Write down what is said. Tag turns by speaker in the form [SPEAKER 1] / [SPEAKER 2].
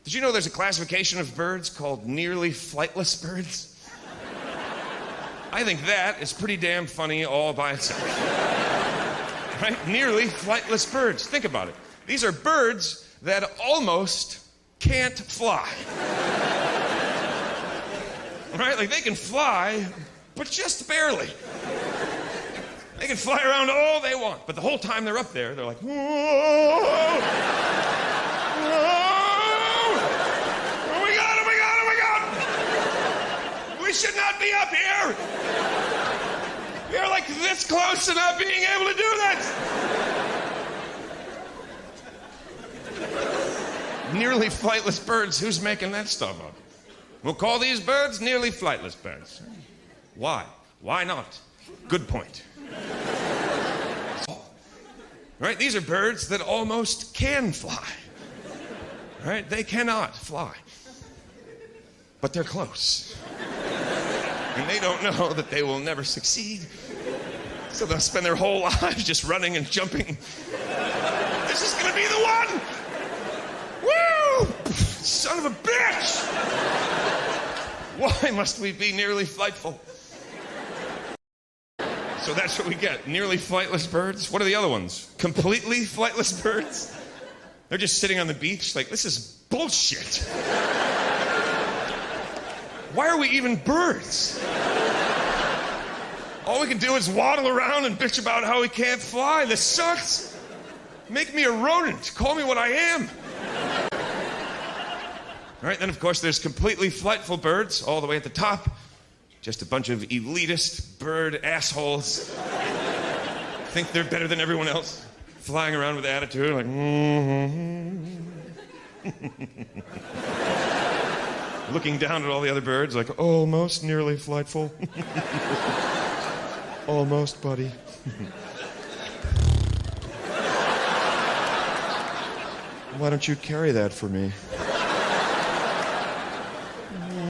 [SPEAKER 1] Did you know there's a classification of birds called nearly flightless birds? I think that is pretty damn funny all by itself. Right? Nearly flightless birds. Think about it. These are birds that almost can't fly. Right? Like they can fly, but just barely. They can fly around all they want, but the whole time they're up there, they're like, whoa, whoa, oh my God, oh my God, oh my God. We should not be up here. We are like this close to not being able to do that. Nearly flightless birds, who's making that stuff up? We'll call these birds nearly flightless birds. Why? Why not? Good point. Right? These are birds that almost can fly. Right? They cannot fly. But they're close. And they don't know that they will never succeed. So they'll spend their whole lives just running and jumping. This is gonna be the one! Woo! Son of a bitch! Why must we be nearly flightful? So that's what we get, nearly flightless birds. What are the other ones? Completely flightless birds? They're just sitting on the beach like, this is bullshit. Why are we even birds? All we can do is waddle around and bitch about how we can't fly. This sucks. Make me a rodent. Call me what I am. All right, then of course there's completely flightful birds all the way at the top. Just a bunch of elitist bird assholes. Think they're better than everyone else. Flying around with attitude like, looking down at all the other birds like, almost nearly flightful. Almost, buddy. Why don't you carry that for me?